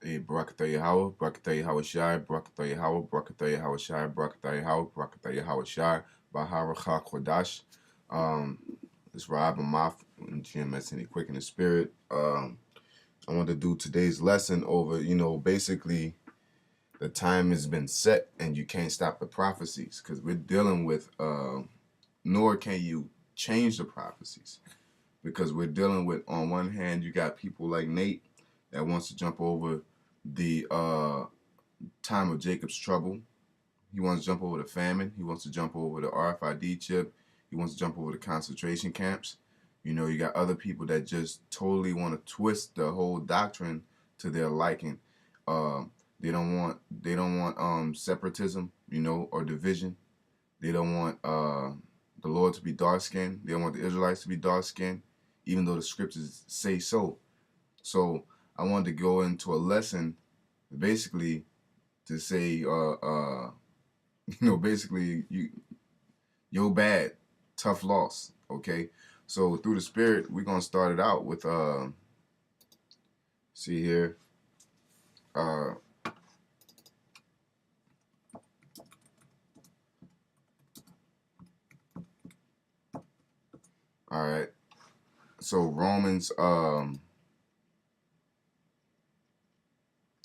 Barakatah Yahweh, Barakatah Yahweh Shai, Barakatah Yahweh, Barakatah Yahweh Shai, Barakatah Yahweh, Barakatah Yahweh Shai, Baharacha Kodash. Um, it's Rob and Moff and GMS and Quick in the Spirit. I want to do today's lesson over, basically the time has been set and you can't stop the prophecies because we're dealing with, nor can you change the prophecies because we're dealing with, on one hand, you got people like Nate that wants to jump over the time of Jacob's trouble. He wants to jump over the famine. He wants to jump over the RFID chip. He wants to jump over the concentration camps. You got other people that just totally want to twist the whole doctrine to their liking. They don't want separatism, or division. They don't want the Lord to be dark skinned. They don't want the Israelites to be dark skinned, even though the scriptures say so. So I wanted to go into a lesson, basically, to say, basically, you're bad, tough loss. Okay, so through the Spirit, we're gonna start it out with see here, all right. So Romans,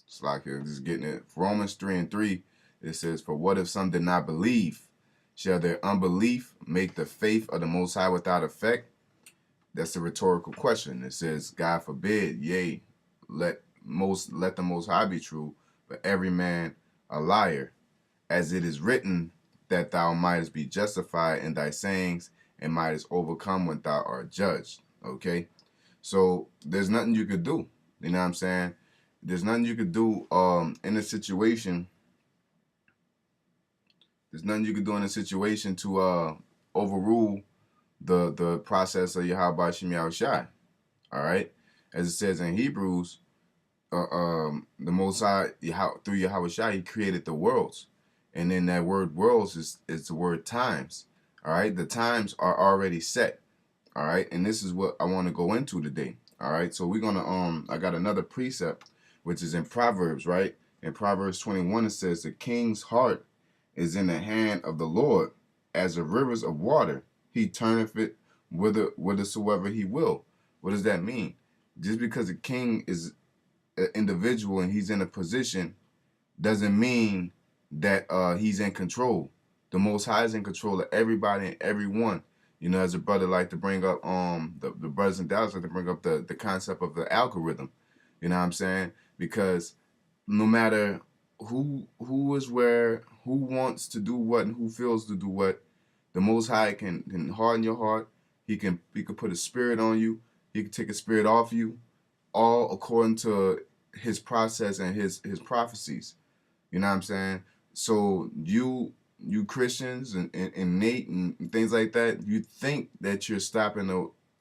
it's like here, just getting it. Romans 3:3, it says, "For what if some did not believe? Shall their unbelief make the faith of the Most High without effect?" That's a rhetorical question. It says, "God forbid, yea, let the Most High be true, but every man a liar. As it is written, that thou mightest be justified in thy sayings, and mightest overcome when thou art judged." Okay, so there's nothing you could do. You know what I'm saying? There's nothing you could do in a situation. There's nothing you could do in a situation to overrule the process of Yahweh Shem Yahushai. All right, as it says in Hebrews, the Most High through Yahweh Shai, He created the worlds, and then that word "worlds" is the word times. All right, the times are already set. All right, and this is what I want to go into today. All right, so we're gonna I got another precept, which is in Proverbs, right? In Proverbs 21, it says, "The king's heart is in the hand of the Lord, as the rivers of water. He turneth it whithersoever He will." What does that mean? Just because a king is an individual and he's in a position doesn't mean that he's in control. The Most High is in control of everybody and everyone. As a brother like to bring up the brothers in Dallas like to bring up the concept of the algorithm. You know what I'm saying? Because no matter who is where, who wants to do what, and who feels to do what, the Most High can harden your heart. He can put a spirit on you. He can take a spirit off you, all according to His process and his prophecies. You know what I'm saying? So you Christians and Nate and things like that, you think that you're stopping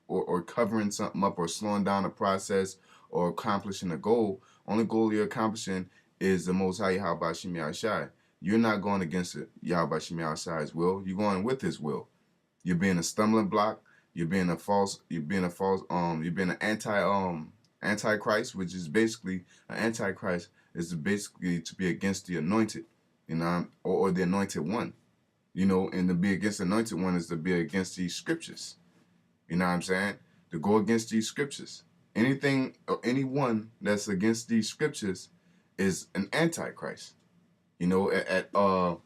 or covering something up or slowing down a process or accomplishing a goal. Only goal you're accomplishing is the Most High Yahweh Shem Yahushai. You're not going against it, Yahweh Shem Yahushai's will. You're going with His will. You're being a stumbling block. You're being an antichrist, which is basically an antichrist is basically to be against the anointed, or the anointed one, and to be against the anointed one is to be against these scriptures. You know what I'm saying? To go against these scriptures. Anything or anyone that's against these scriptures is an antichrist. Because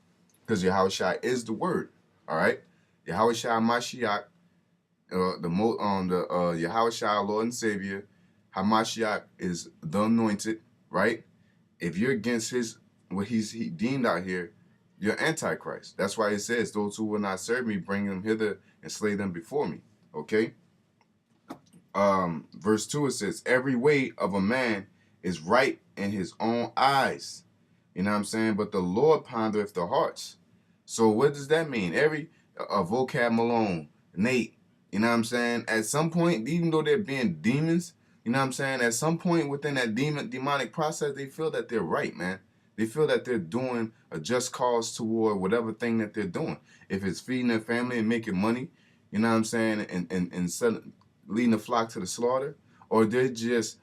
Yahushua is the word. All right, Yahushua Mashiach, Yahushua Lord and Savior, Hamashiach is the anointed, right? If you're against what he deemed out here, you're antichrist. That's why it says, "Those who will not serve me, bring them hither and slay them before me." Okay. Verse 2, it says, "Every way of a man is right in his own eyes." You know what I'm saying? "But the Lord pondereth the hearts." So what does that mean? Every vocab Malone, Nate, you know what I'm saying? At some point, even though they're being demons, you know what I'm saying? At some point within that demonic process, they feel that they're right, man. They feel that they're doing a just cause toward whatever thing that they're doing. If it's feeding their family and making money, you know what I'm saying, and leading the flock to the slaughter, or they're just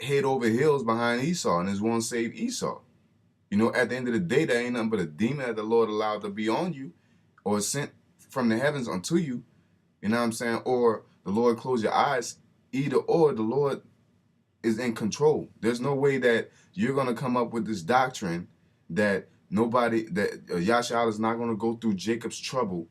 head over heels behind Esau and is going to save Esau. You know, at the end of the day, that ain't nothing but a demon that the Lord allowed to be on you or sent from the heavens unto you. You know what I'm saying? Or the Lord close your eyes. Either or, the Lord is in control. There's no way that you're going to come up with this doctrine that Yasha'Allah is not going to go through Jacob's trouble,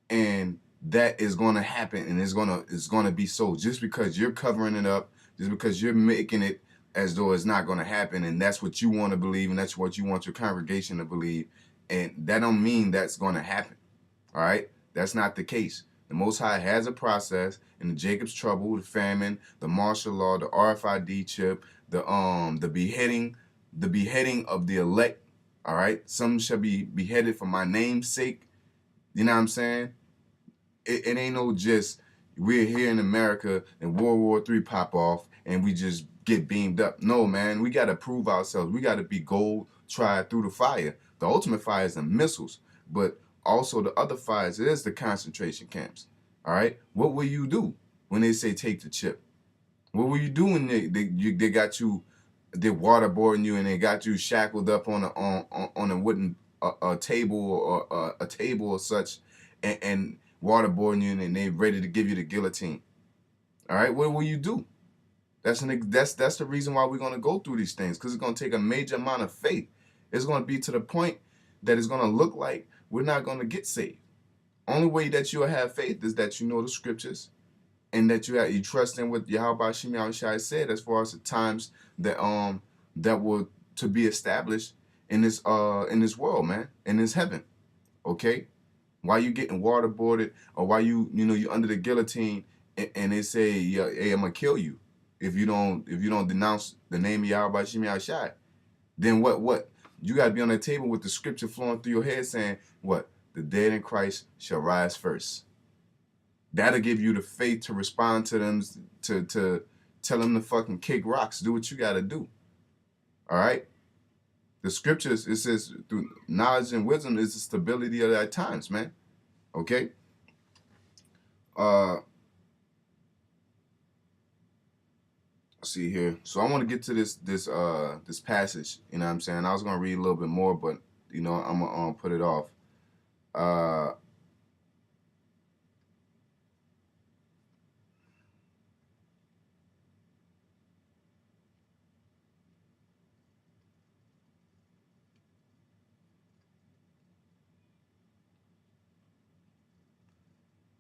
and that is going to happen, and it's going to be so, just because you're covering it up, just because you're making it as though it's not going to happen, and that's what you want to believe, and that's what you want your congregation to believe, and that don't mean that's going to happen. All right, that's not the case. The Most High has a process in the Jacob's trouble, the famine, the martial law, the RFID chip, the beheading of the elect. All right, some shall be beheaded for my name's sake. You know what I'm saying? It ain't no just we're here in America and World War III pop off and we just get beamed up. No, man, we got to prove ourselves. We got to be gold tried through the fire. The ultimate fire is the missiles, but also the other fires is the concentration camps. All right, what will you do when they say take the chip? What will you do when they got you, they waterboarding you and they got you shackled up on a wooden a table or a table or such, and waterboarding you and they ready to give you the guillotine? All right, what will you do? That's the reason why we're gonna go through these things, because it's gonna take a major amount of faith. It's gonna be to the point that it's gonna look like we're not gonna get saved. Only way that you'll have faith is that you know the scriptures and that you trust in what Yahweh Shem Yahushua said as far as the times that were to be established in this world, man, in this heaven. Okay? Why you getting waterboarded, or why you under the guillotine and they say, yeah, hey, I'm gonna kill you if you don't denounce the name of Yahweh Shem Yahushua? Then what? You gotta be on the table with the scripture flowing through your head saying, what? The dead in Christ shall rise first. That'll give you the faith to respond to them, to tell them to fucking kick rocks, do what you gotta do. All right? The scriptures, it says, through knowledge and wisdom is the stability of thy times, man. Okay? Let's see here. So I want to get to this passage. You know what I'm saying? I was gonna read a little bit more, but I'm gonna put it off.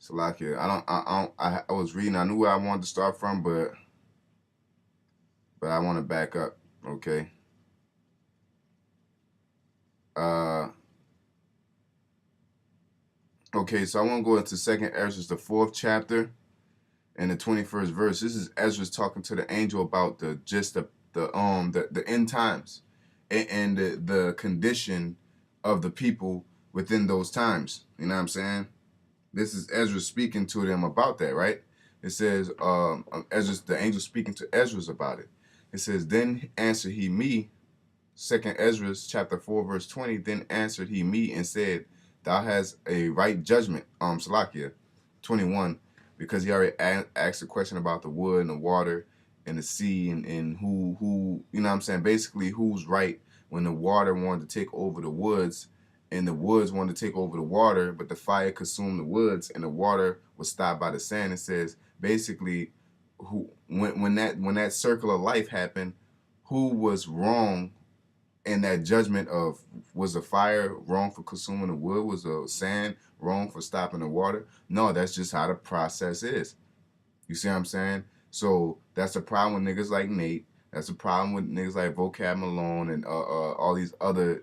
Salakia. I was reading. I knew where I wanted to start from, but I want to back up. Okay. Okay. So I want to go into 2nd Ezra, the 4th chapter, and the 21st verse. This is Ezra talking to the angel about the end times and the condition of the people within those times. You know what I'm saying? This is Ezra speaking to them about that, right? It says, the angel speaking to Ezra about it. It says, then answered he me, 2nd Ezra chapter 4, verse 20, then answered he me and said, thou hast a right judgment, Salakia, 21, because he already asked a question about the wood and the water and the sea and who, you know what I'm saying, basically who's right when the water wanted to take over the woods and the woods wanted to take over the water, but the fire consumed the woods and the water was stopped by the sand. It says basically when that circle of life happened, who was wrong in that judgment of, was the fire wrong for consuming the wood? Was the sand wrong for stopping the water? No, that's just how the process is. You see what I'm saying? So that's the problem with niggas like Nate. That's the problem with niggas like Vocab Malone and all these other,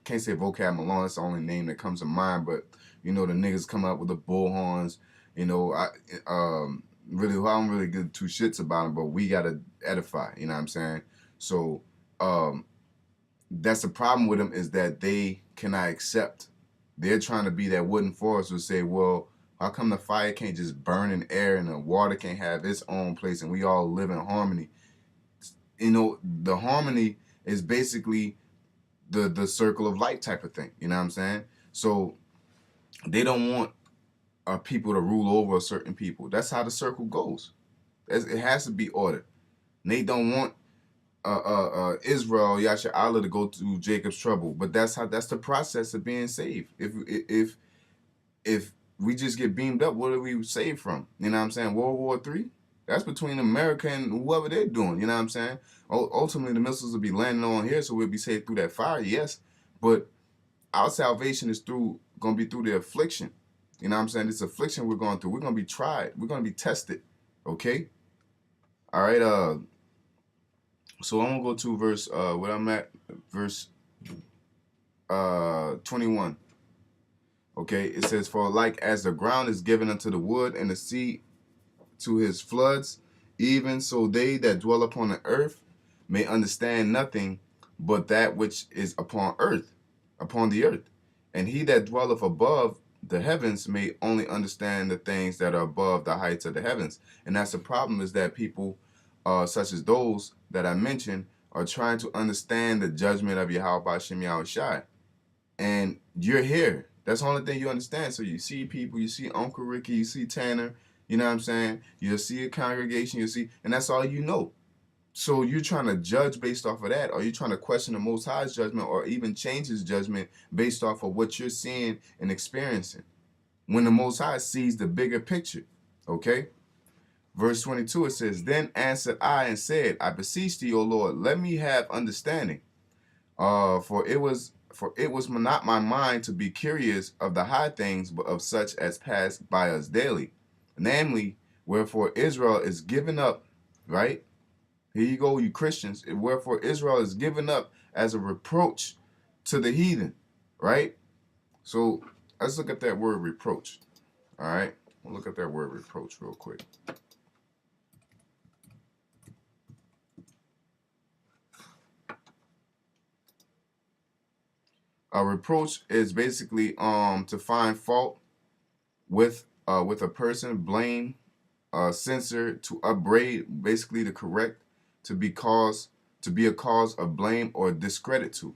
can't say Vocab Malone, that's the only name that comes to mind, but the niggas come up with the bullhorns. Really, I don't really give two shits about them, but we gotta edify. You know what I'm saying? So that's the problem with them, is that they cannot accept. They're trying to be that wooden forest who say, well, how come the fire can't just burn in air and the water can't have its own place and we all live in harmony? The harmony is basically the circle of life type of thing. You know what I'm saying? So they don't want people to rule over certain people. That's how the circle goes. It has to be ordered. They don't want Israel, Yasha Allah, to go through Jacob's trouble. But that's the process of being saved. If we just get beamed up, what are we saved from? You know what I'm saying? World War III? That's between America and whoever they're doing. You know what I'm saying? Ultimately, the missiles will be landing on here, so we'll be saved through that fire, yes. But our salvation is gonna be through the affliction. You know what I'm saying? This affliction we're going through, we're gonna be tried. We're gonna be tested. Okay? All right, so I'm gonna go to verse what I'm at, verse 21. Okay, it says, for like as the ground is given unto the wood and the sea to his floods, even so they that dwell upon the earth may understand nothing but that which is upon the earth. And he that dwelleth above the heavens may only understand the things that are above the heights of the heavens. And that's the problem, is that people such as those that I mentioned are trying to understand the judgment of Yahweh Shem Yahushai. And you're here. That's the only thing you understand. So you see people, you see Uncle Ricky, you see Tanner, you know what I'm saying? You'll see a congregation, and that's all you know. So you're trying to judge based off of that, or you're trying to question the Most High's judgment, or even change his judgment based off of what you're seeing and experiencing, when the Most High sees the bigger picture. Okay? Verse 22, it says, then answered I and said, I beseech thee, O Lord, let me have understanding. For it was not my mind to be curious of the high things, but of such as pass by us daily. Namely, wherefore Israel is given up, right? Here you go, you Christians. Wherefore Israel is given up as a reproach to the heathen, right? So let's look at that word reproach. All right, we'll look at that word reproach real quick. A reproach is basically to find fault with a person, blame, censor, to upbraid, basically to correct, to be a cause of blame or discredit to.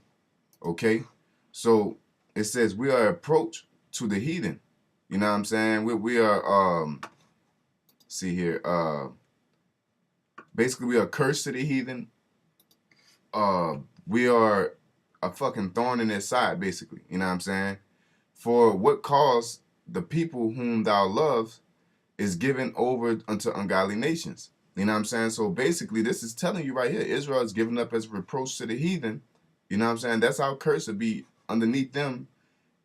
Okay, so it says we are approach to the heathen. You know what I'm saying? We are see here, basically we are cursed to the heathen. We are a fucking thorn in their side, basically. You know what I'm saying? For what cause the people whom thou lovest is given over unto ungodly nations. You know what I'm saying? So basically, this is telling you right here, Israel is given up as a reproach to the heathen. You know what I'm saying? That's our curse to be underneath them,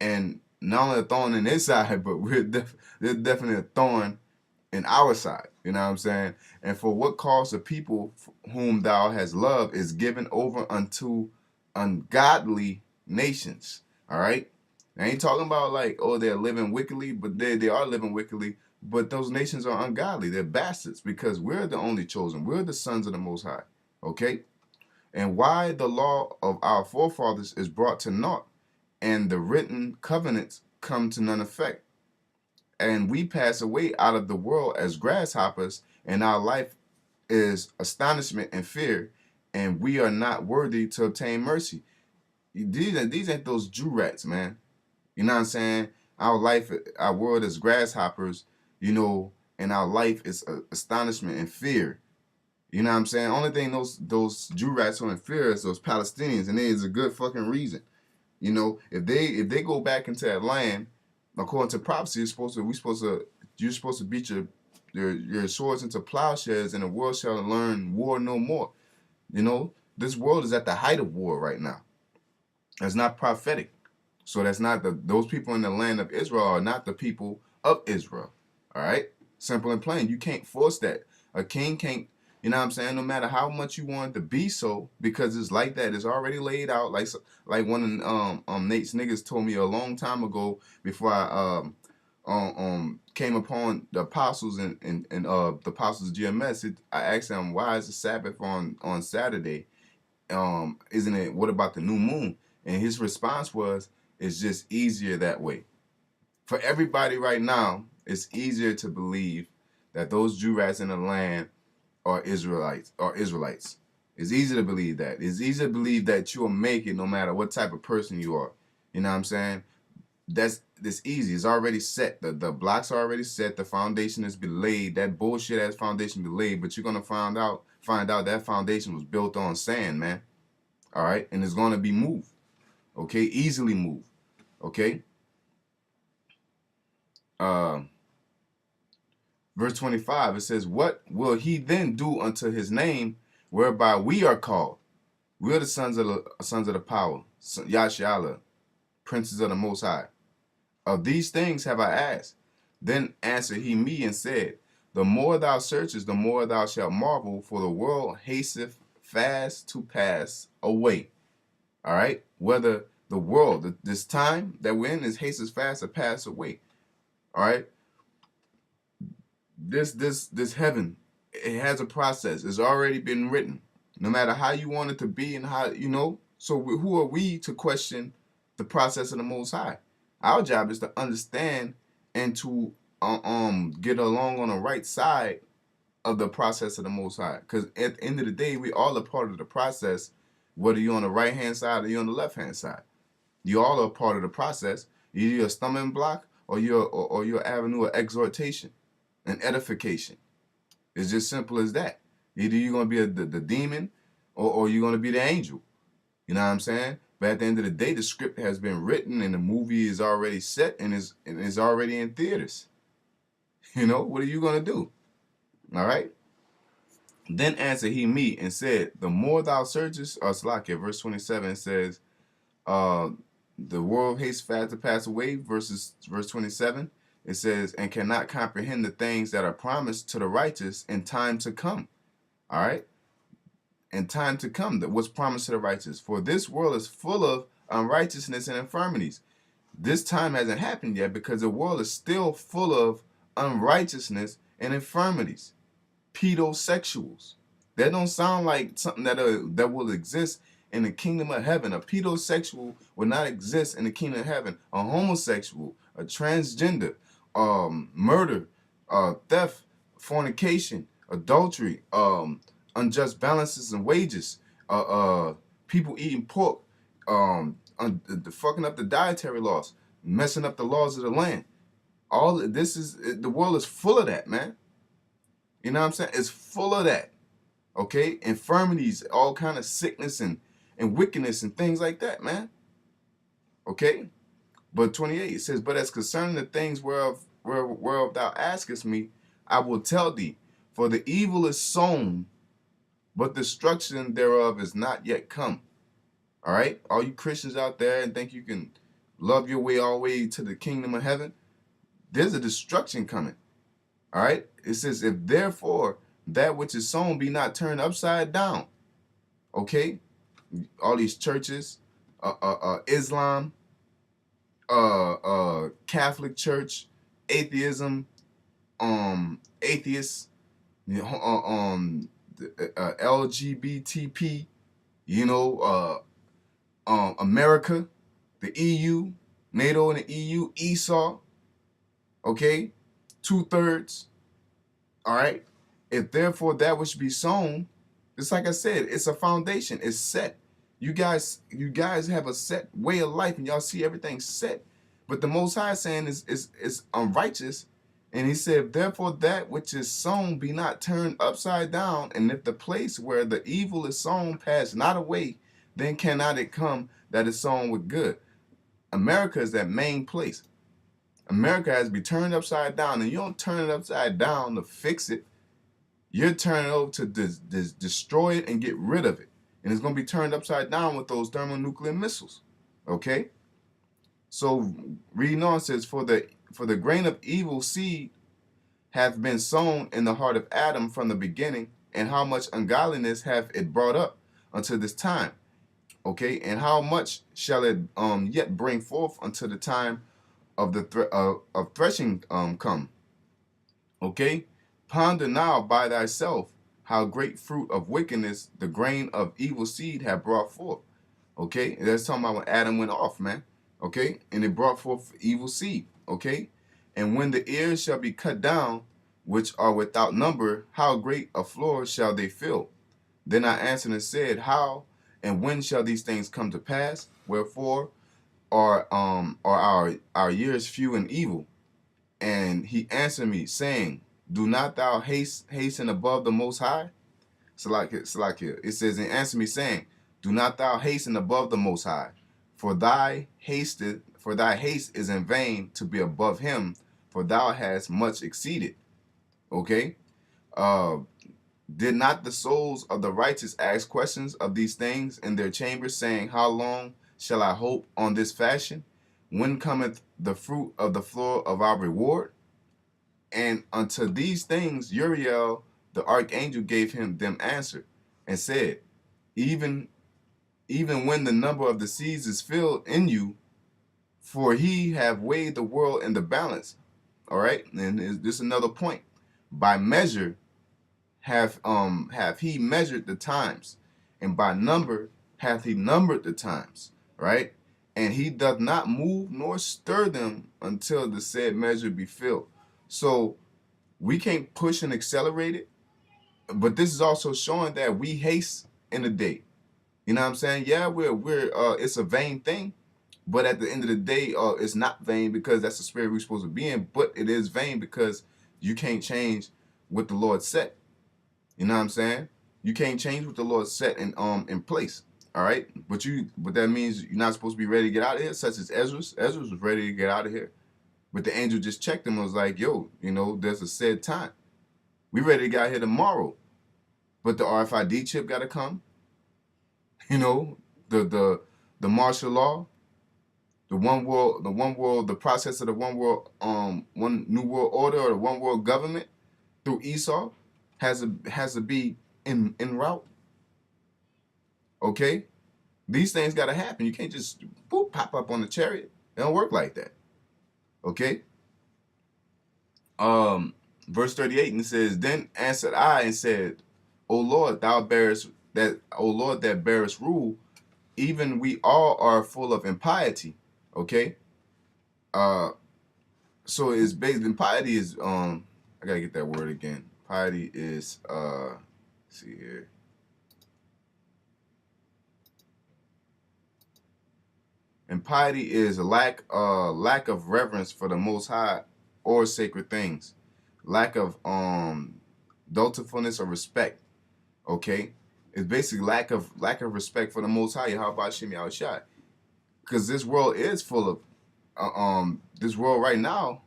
and not only a thorn in their side, but they're definitely a thorn in our side. You know what I'm saying? And for what cause the people whom thou hast loved is given over unto ungodly nations. All right? I ain't talking about like, oh, they're living wickedly, but they are living wickedly. But those nations are ungodly. They're bastards, because we're the only chosen. We're the sons of the Most High. Okay? And why the law of our forefathers is brought to naught, and the written covenants come to none effect. And we pass away out of the world as grasshoppers, and our life is astonishment and fear, and we are not worthy to obtain mercy. These ain't those Jew rats, man. You know what I'm saying? Our world is grasshoppers, and our life is astonishment and fear. You know what I'm saying? Only thing those Jew rats are in fear is those Palestinians, and there's a good fucking reason. If they go back into that land, according to prophecy, you're supposed to beat your swords into plowshares, and the world shall learn war no more. This world is at the height of war right now. That's not prophetic. So that's not those people in the land of Israel are not the people of Israel. All right? Simple and plain. You can't force that. A king can't, you know what I'm saying? No matter how much you want it to be so, because it's like that. It's already laid out. Like one of Nate's niggas told me a long time ago, before I came upon the apostles and the apostles of GMS. I asked them, why is the Sabbath on Saturday? Isn't it, what about the new moon? And his response was, it's just easier that way. For everybody right now, it's easier to believe that those Jew rats in the land are Israelites. It's easy to believe that. It's easy to believe that you'll make it no matter what type of person you are. You know what I'm saying? That's easy. It's already set. The blocks are already set. The foundation is been laid. That bullshit ass foundation been laid. But you're gonna find out find out that foundation was built on sand, man. All right, and it's going to be moved. Okay, easily moved. Okay. Uh, Verse 25, it says, "What will he then do unto his name, whereby we are called? We are the sons of the power, Yashala, princes of the Most High. Of these things have I asked." Then answered he me and said, "The more thou searchest, the more thou shalt marvel, for the world hasteth fast to pass away." All right? Whether the world, this time that we're in, is hasteth fast to pass away. All right? This heaven, it has a process. It's already been written. No matter how you want it to be and how, so who are we to question the process of the Most High? Our job is to understand and to get along on the right side of the process of the Most High. Because at the end of the day, we all are part of the process, whether you're on the right hand side or you're on the left hand side. You all are part of the process. Either you're a stumbling block or you're avenue of exhortation and edification. It's just simple as that. Either you're going to be the demon or you're going to be the angel. You know what I'm saying? But at the end of the day, the script has been written and the movie is already set and is already in theaters. What are you going to do? All right? Then answered he me and said, "The more thou searchest," or Slakia, verse 27 says, the world hastes fast to pass away, verse 27. It says, "And cannot comprehend the things that are promised to the righteous in time to come." All right? In time to come, that was promised to the righteous. "For this world is full of unrighteousness and infirmities." This time hasn't happened yet because the world is still full of unrighteousness and infirmities. Pedosexuals. That don't sound like something that will exist in the kingdom of heaven. A pedosexual will not exist in the kingdom of heaven. A homosexual, a transgender, murder, theft, fornication, adultery, unjust balances and wages, people eating pork, fucking up the dietary laws, messing up the laws of the land. All this is, the world is full of that, man. You know what I'm saying? It's full of that. Okay? Infirmities, all kind of sickness and wickedness and things like that, man. Okay? But 28, it says, "But as concerning the things whereof thou askest me, I will tell thee. For the evil is sown, but destruction thereof is not yet come." All right? All you Christians out there and think you can love your way all the way to the kingdom of heaven, there's a destruction coming. All right? It says, "If therefore that which is sown be not turned upside down." Okay? All these churches, Islam, Catholic Church, atheism, atheists, LGBTP, America, the EU, NATO and the EU, Esau, okay, 2/3. All right. "If therefore that which be sown," just like I said, it's a foundation. It's set. You guys have a set way of life, and y'all see everything set. But the Most High saying is unrighteous, and He said, "Therefore that which is sown be not turned upside down, and if the place where the evil is sown pass not away, then cannot it come that is sown with good." America is that main place. America has to be turned upside down, and you don't turn it upside down to fix it. You're turning it over to destroy it and get rid of it. And it's going to be turned upside down with those thermonuclear missiles. Okay? So reading on, says, for the grain of evil seed hath been sown in the heart of Adam from the beginning, and how much ungodliness hath it brought up unto this time. Okay? And how much shall it yet bring forth until the time of the of threshing come. Okay? Ponder now by thyself how great fruit of wickedness the grain of evil seed have brought forth. Okay? And that's talking about when Adam went off, man. Okay? And it brought forth evil seed. Okay? "And when the ears shall be cut down, which are without number, how great a floor shall they fill? Then I answered and said, How and when shall these things come to pass? Wherefore are our years few and evil?" And he answered me, saying, "Do not thou hasten above the Most High?" Salakia. It says, and answer me, saying, do not thou hasten above the Most High, for thy haste is in vain to be above him, for thou hast much exceeded. Okay? Uh did not the souls of the righteous ask questions of these things in their chambers, saying, how long shall I hope on this fashion? When cometh the fruit of the floor of our reward? And unto these things Uriel the archangel gave him them answer, and said, even when the number of the seas is filled in you, for he have weighed the world in the balance. All right, and this is another point. By measure have he measured the times, and by number hath he numbered the times. Right, and he doth not move nor stir them until the said measure be filled. So we can't push and accelerate it, but this is also showing that we haste in the day. You know what I'm saying? Yeah, we're it's a vain thing, but at the end of the day, it's not vain because that's the spirit we're supposed to be in. But it is vain because you can't change what the Lord set. You know what I'm saying? You can't change what the Lord set in place. All right, but that means you're not supposed to be ready to get out of here. Such as Ezra was ready to get out of here, but the angel just checked him and was like, "Yo, there's a said time. We ready to get out here tomorrow, but the RFID chip got to come. The martial law, the one world, the process of the one world, one new world order, or the one world government through Esau has to be in route. Okay, these things got to happen. You can't just pop up on the chariot. It don't work like that. Okay. Verse 38, and it says, then answered I and said, O Lord, that bearest rule, even we all are full of impiety. Okay. So it's based impiety is I gotta get that word again. Piety is let's see here. Impiety is a lack of reverence for the Most High or sacred things, lack of dutifulness or respect. Okay, it's basically lack of respect for the Most High. How about Shimmy Shai? Because this world is full of this world right now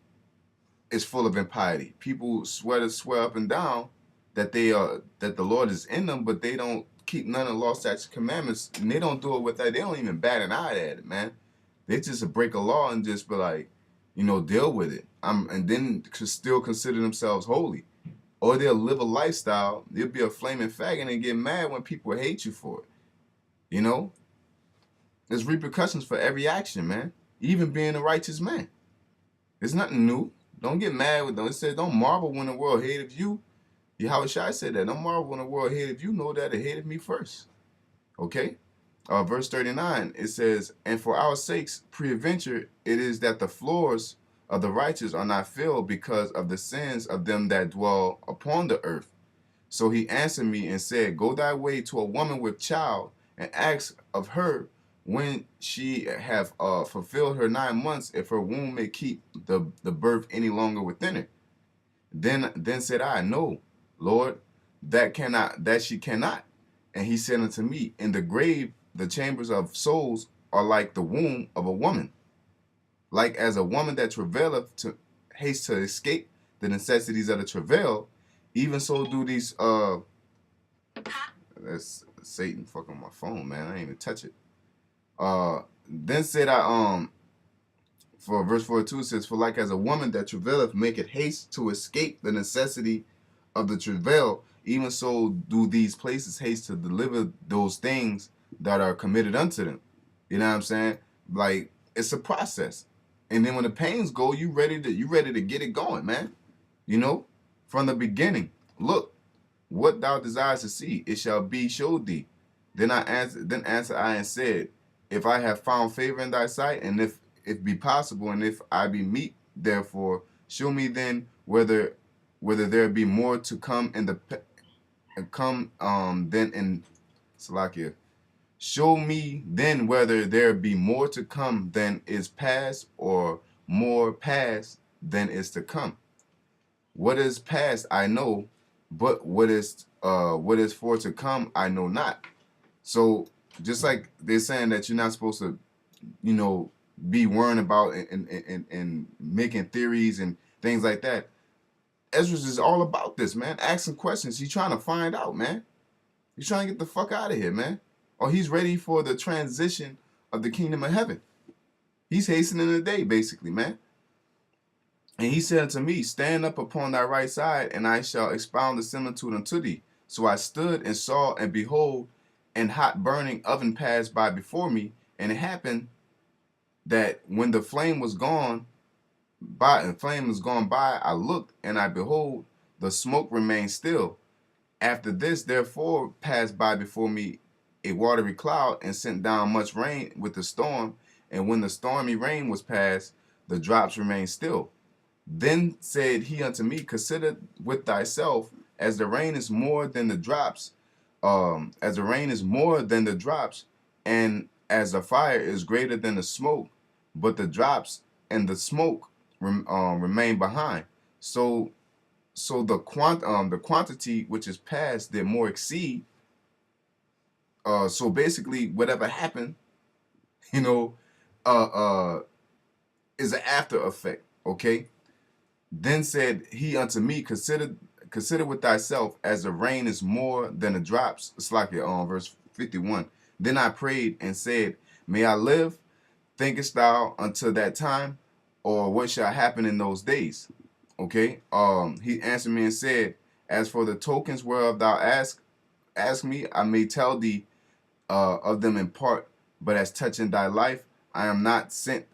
is full of impiety. People swear up and down that that the Lord is in them, but they don't keep none of the law, statutes, commandments, and they don't do it with that. They don't even bat an eye at it, man. They just break a law and just be like, deal with it. And then still consider themselves holy. Or they'll live a lifestyle, they'll be a flaming faggot and get mad when people hate you for it. There's repercussions for every action, man. Even being a righteous man. It's nothing new. Don't get mad with them. It says, don't marvel when the world hated you. Yahweh Shai said that. Don't marvel when the world hated you. Know that it hated me first. Okay? Verse 39, it says, and for our sakes, peradventure, it is that the floors of the righteous are not filled because of the sins of them that dwell upon the earth. So he answered me and said, go thy way to a woman with child, and ask of her when she have fulfilled her 9 months, if her womb may keep the birth any longer within her. Then said I, no, Lord, that she cannot. And he said unto me, in the grave, the chambers of souls are like the womb of a woman. Like as a woman that travaileth to haste to escape the necessities of the travail, even so do these that's Satan fucking my phone, man. I didn't even touch it. Then said I for verse 42 it says, for like as a woman that travaileth maketh haste to escape the necessity of the travail, even so do these places haste to deliver those things that are committed unto them. You know what I'm saying? Like, it's a process. And then when the pains go, you ready to get it going, man. From the beginning. Look, what thou desires to see, it shall be showed thee. Then answered I and said, if I have found favor in thy sight, and if it be possible, and if I be meet, therefore, show me then whether there be more to come in the than in Salakia. Show me then whether there be more to come than is past, or more past than is to come. What is past I know, but what is for to come, I know not. So just like they're saying that you're not supposed to, you know, be worrying about and making theories and things like that. Ezra's is all about this, man. Asking questions. He's trying to find out, man. He's trying to get the fuck out of here, man. Or he's ready for the transition of the kingdom of heaven. He's hastening the day, basically, man. And he said unto me, stand up upon thy right side, and I shall expound the similitude unto thee. So I stood and saw, and behold, an hot burning oven passed by before me. And it happened that when the flame was gone by, I looked, and I behold, the smoke remained still. After this, therefore, passed by before me a watery cloud, and sent down much rain with the storm. And when the stormy rain was past, the drops remained still. Then said he unto me, consider with thyself, as the rain is more than the drops, as the rain is more than the drops, and as the fire is greater than the smoke, but the drops and the smoke remain behind. So the quantity which is past did more exceed. So basically, whatever happened, you know, uh, uh, is an after effect. Okay. Then said he unto me, consider with thyself, as the rain is more than the drops. It's like it on verse 51. Then I prayed and said, may I live, thinkest thou, until that time, or what shall happen in those days? Okay. He answered me and said, as for the tokens whereof thou ask me, I may tell thee of them in part, but as touching thy life, I am not sent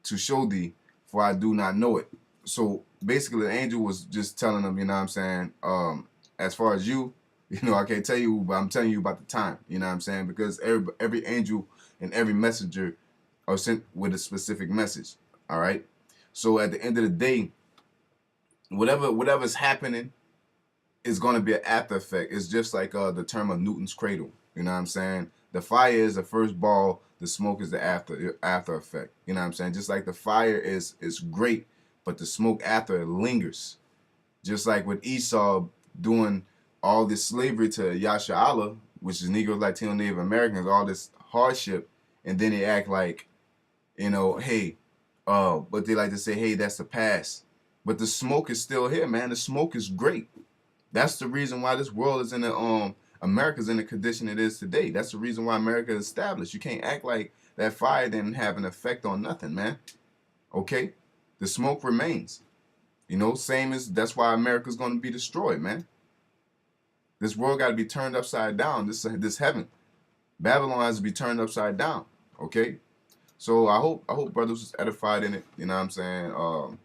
to show thee, for I do not know it. So basically, the angel was just telling him, you know what I'm saying, as far as you, you know, I can't tell you, but I'm telling you about the time, you know what I'm saying, because every angel and every messenger are sent with a specific message, all right? So at the end of the day, whatever's happening is going to be an after effect. It's just like the term of Newton's cradle, you know what I'm saying? The fire is the first ball, the smoke is the after effect, you know what I'm saying? Just like the fire is great, but the smoke after it lingers. Just like with Esau doing all this slavery to Yasha, which is Negroes, Latino, Native Americans, all this hardship, and then they act like, you know, hey, but they like to say, hey, that's the past. But the smoke is still here, man. The smoke is great. That's the reason why this world is in the America's in the condition it is today. That's the reason why America is established. You can't act like that fire didn't have an effect on nothing, man. Okay? The smoke remains. You know, same as that's why America's going to be destroyed, man. This world got to be turned upside down. This heaven, Babylon has to be turned upside down. Okay, so I hope brothers was edified in it. You know what I'm saying?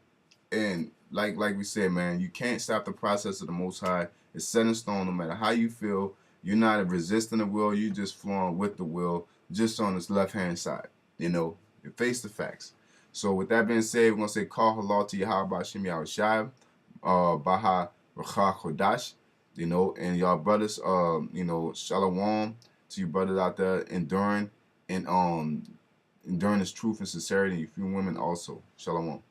And like we said, man, you can't stop the process of the Most High. It's set in stone. No matter how you feel, you're not resisting the will. You just flowing with the will, just on this left hand side. You know, you face the facts. So with that being said, we're gonna say call halal to Yahweh Shem Yahushai, Baha Racha Kodash, you know, and y'all brothers, you know, Shalom to you brothers out there enduring and enduring this truth and sincerity, and you few women also. Shalom.